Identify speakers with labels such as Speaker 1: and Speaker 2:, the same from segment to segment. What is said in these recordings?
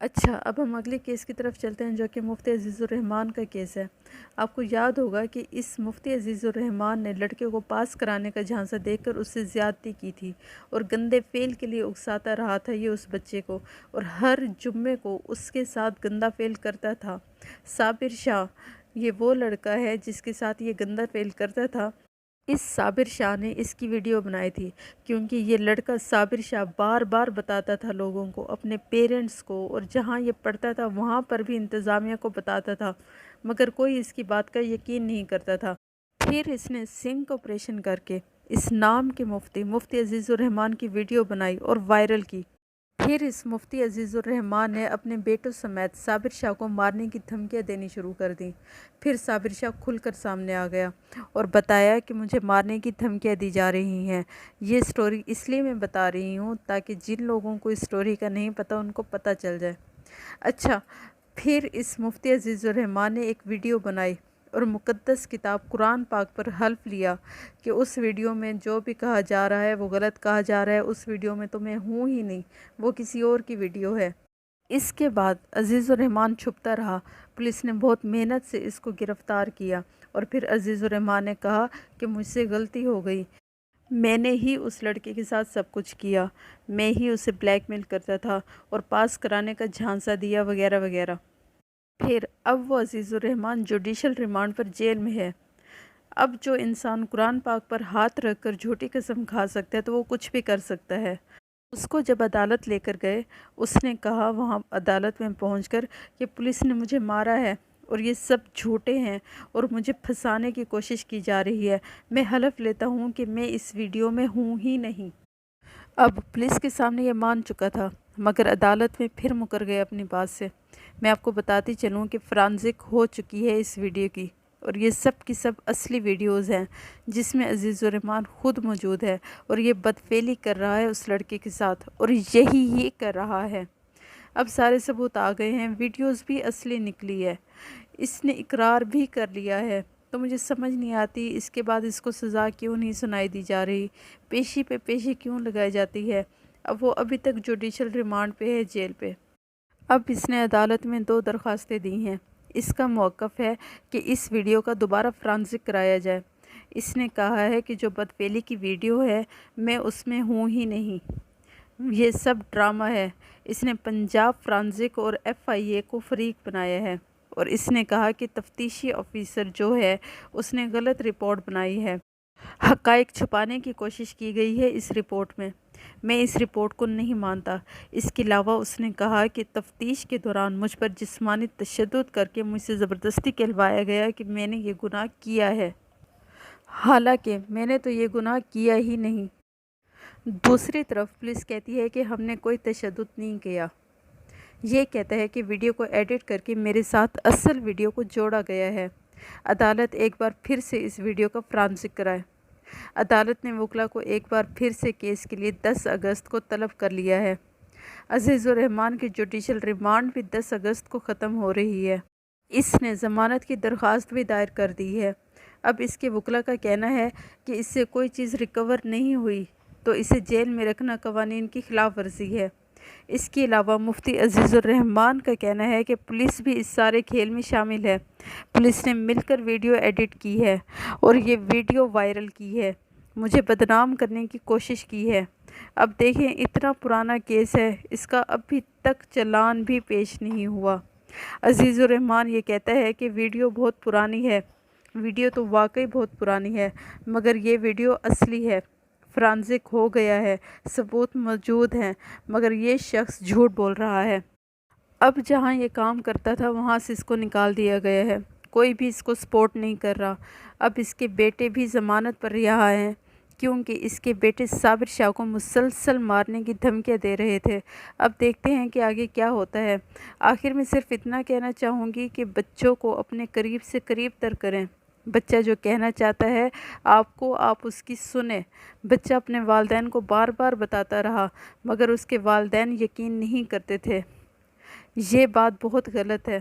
Speaker 1: اچھا، اب ہم اگلے کیس کی طرف چلتے ہیں، جو کہ مفتی عزیز الرحمان کا کیس ہے۔ آپ کو یاد ہوگا کہ اس مفتی عزیز الرحمان نے لڑکے کو پاس کرانے کا جھانسا دے کر اس سے زیادتی کی تھی اور گندے فعل کے لیے اکساتا رہا تھا یہ اس بچے کو، اور ہر جمعے کو اس کے ساتھ گندا فعل کرتا تھا۔ صابر شاہ یہ وہ لڑکا ہے جس کے ساتھ یہ گندا فعل کرتا تھا۔ اس صابر شاہ نے اس کی ویڈیو بنائی تھی، کیونکہ یہ لڑکا صابر شاہ بار بار بتاتا تھا لوگوں کو، اپنے پیرنٹس کو، اور جہاں یہ پڑھتا تھا وہاں پر بھی انتظامیہ کو بتاتا تھا، مگر کوئی اس کی بات کا یقین نہیں کرتا تھا۔ پھر اس نے سنک آپریشن کر کے اس نام کے مفتی عزیز الرحمان کی ویڈیو بنائی اور وائرل کی۔ پھر اس مفتی عزیز الرحمان نے اپنے بیٹوں سمیت صابر شاہ کو مارنے کی دھمکیاں دینی شروع کر دیں۔ پھر صابر شاہ کھل کر سامنے آ گیا اور بتایا کہ مجھے مارنے کی دھمکیاں دی جا رہی ہیں۔ یہ سٹوری اس لیے میں بتا رہی ہوں تاکہ جن لوگوں کو اس سٹوری کا نہیں پتہ ان کو پتہ چل جائے۔ اچھا، پھر اس مفتی عزیز الرحمان نے ایک ویڈیو بنائی اور مقدس کتاب قرآن پاک پر حلف لیا کہ اس ویڈیو میں جو بھی کہا جا رہا ہے وہ غلط کہا جا رہا ہے، اس ویڈیو میں تو میں ہوں ہی نہیں، وہ کسی اور کی ویڈیو ہے۔ اس کے بعد عزیز الرحمان چھپتا رہا۔ پولیس نے بہت محنت سے اس کو گرفتار کیا اور پھر عزیز الرحمان نے کہا کہ مجھ سے غلطی ہو گئی، میں نے ہی اس لڑکے کے ساتھ سب کچھ کیا، میں ہی اسے بلیک میل کرتا تھا اور پاس کرانے کا جھانسا دیا وغیرہ وغیرہ۔ پھر اب وہ عزیز الرحمان جوڈیشل ریمانڈ پر جیل میں ہے۔ اب جو انسان قرآن پاک پر ہاتھ رکھ کر جھوٹی قسم کھا سکتا ہے تو وہ کچھ بھی کر سکتا ہے۔ اس کو جب عدالت لے کر گئے، اس نے کہا وہاں عدالت میں پہنچ کر کہ پولیس نے مجھے مارا ہے اور یہ سب جھوٹے ہیں اور مجھے پھنسانے کی کوشش کی جا رہی ہے، میں حلف لیتا ہوں کہ میں اس ویڈیو میں ہوں ہی نہیں۔ اب پولیس کے سامنے یہ مان چکا تھا، مگر عدالت میں پھر مکر گئے اپنی بات سے۔ میں آپ کو بتاتی چلوں کہ فرانزک ہو چکی ہے اس ویڈیو کی، اور یہ سب کی سب اصلی ویڈیوز ہیں جس میں عزیز الرحمان خود موجود ہے اور یہ بدفعلی کر رہا ہے اس لڑکے کے ساتھ، اور یہی ہی کر رہا ہے۔ اب سارے ثبوت آ گئے ہیں، ویڈیوز بھی اصلی نکلی ہے، اس نے اقرار بھی کر لیا ہے، تو مجھے سمجھ نہیں آتی اس کے بعد اس کو سزا کیوں نہیں سنائی دی جا رہی، پیشی پہ پیشی کیوں لگائی جاتی ہے۔ اب وہ ابھی تک جوڈیشل ریمانڈ پہ ہے، جیل پہ۔ اب اس نے عدالت میں 2 درخواستیں دی ہیں۔ اس کا موقف ہے کہ اس ویڈیو کا دوبارہ فرانزک کرایا جائے۔ اس نے کہا ہے کہ جو بدفعلی کی ویڈیو ہے میں اس میں ہوں ہی نہیں، یہ سب ڈرامہ ہے۔ اس نے پنجاب فرانزک اور FIA کو فریق بنایا ہے، اور اس نے کہا کہ تفتیشی آفیسر جو ہے اس نے غلط رپورٹ بنائی ہے، حقائق چھپانے کی کوشش کی گئی ہے اس رپورٹ میں اس رپورٹ کو نہیں مانتا۔ اس کے علاوہ اس نے کہا کہ تفتیش کے دوران مجھ پر جسمانی تشدد کر کے مجھ سے زبردستی کہلوایا گیا کہ میں نے یہ گناہ کیا ہے، حالانکہ میں نے تو یہ گناہ کیا ہی نہیں۔ دوسری طرف پولیس کہتی ہے کہ ہم نے کوئی تشدد نہیں کیا، یہ کہتا ہے کہ ویڈیو کو ایڈٹ کر کے میرے ساتھ اصل ویڈیو کو جوڑا گیا ہے۔ عدالت ایک بار پھر سے اس ویڈیو کا فرانزک کرائے۔ عدالت نے وکلا کو ایک بار پھر سے کیس کے لیے 10 اگست کو طلب کر لیا ہے۔ عزیز الرحمان کی جوڈیشل ریمانڈ بھی 10 اگست کو ختم ہو رہی ہے۔ اس نے ضمانت کی درخواست بھی دائر کر دی ہے۔ اب اس کے وکلا کا کہنا ہے کہ اس سے کوئی چیز ریکور نہیں ہوئی تو اسے جیل میں رکھنا قوانین کی خلاف ورزی ہے۔ اس کے علاوہ مفتی عزیز الرحمان کا کہنا ہے کہ پولیس بھی اس سارے کھیل میں شامل ہے، پولیس نے مل کر ویڈیو ایڈٹ کی ہے اور یہ ویڈیو وائرل کی ہے، مجھے بدنام کرنے کی کوشش کی ہے۔ اب دیکھیں اتنا پرانا کیس ہے، اس کا ابھی تک چلان بھی پیش نہیں ہوا۔ عزیز الرحمان یہ کہتا ہے کہ ویڈیو بہت پرانی ہے، ویڈیو تو واقعی بہت پرانی ہے، مگر یہ ویڈیو اصلی ہے، فرانزک ہو گیا ہے، ثبوت موجود ہیں، مگر یہ شخص جھوٹ بول رہا ہے۔ اب جہاں یہ کام کرتا تھا وہاں سے اس کو نکال دیا گیا ہے، کوئی بھی اس کو سپورٹ نہیں کر رہا۔ اب اس کے بیٹے بھی ضمانت پر رہا ہیں، کیونکہ اس کے بیٹے صابر شاہ کو مسلسل مارنے کی دھمکیاں دے رہے تھے۔ اب دیکھتے ہیں کہ آگے کیا ہوتا ہے۔ آخر میں صرف اتنا کہنا چاہوں گی کہ بچوں کو اپنے قریب سے قریب تر کریں۔ بچہ جو کہنا چاہتا ہے آپ اس کی سنیں۔ بچہ اپنے والدین کو بار بار بتاتا رہا، مگر اس کے والدین یقین نہیں کرتے تھے۔ یہ بات بہت غلط ہے۔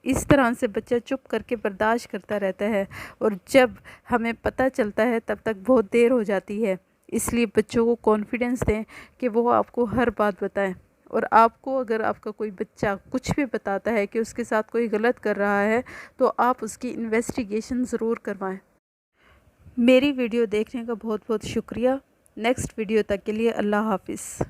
Speaker 1: اس طرح سے بچہ چپ کر کے برداشت کرتا رہتا ہے، اور جب ہمیں پتہ چلتا ہے تب تک بہت دیر ہو جاتی ہے۔ اس لیے بچوں کو کانفیڈنس دیں کہ وہ آپ کو ہر بات بتائیں۔ اور آپ کو اگر آپ کا کوئی بچہ کچھ بھی بتاتا ہے کہ اس کے ساتھ کوئی غلط کر رہا ہے تو آپ اس کی انویسٹیگیشن ضرور کروائیں۔ میری ویڈیو دیکھنے کا بہت بہت شکریہ۔ نیکسٹ ویڈیو تک کے لیے اللہ حافظ۔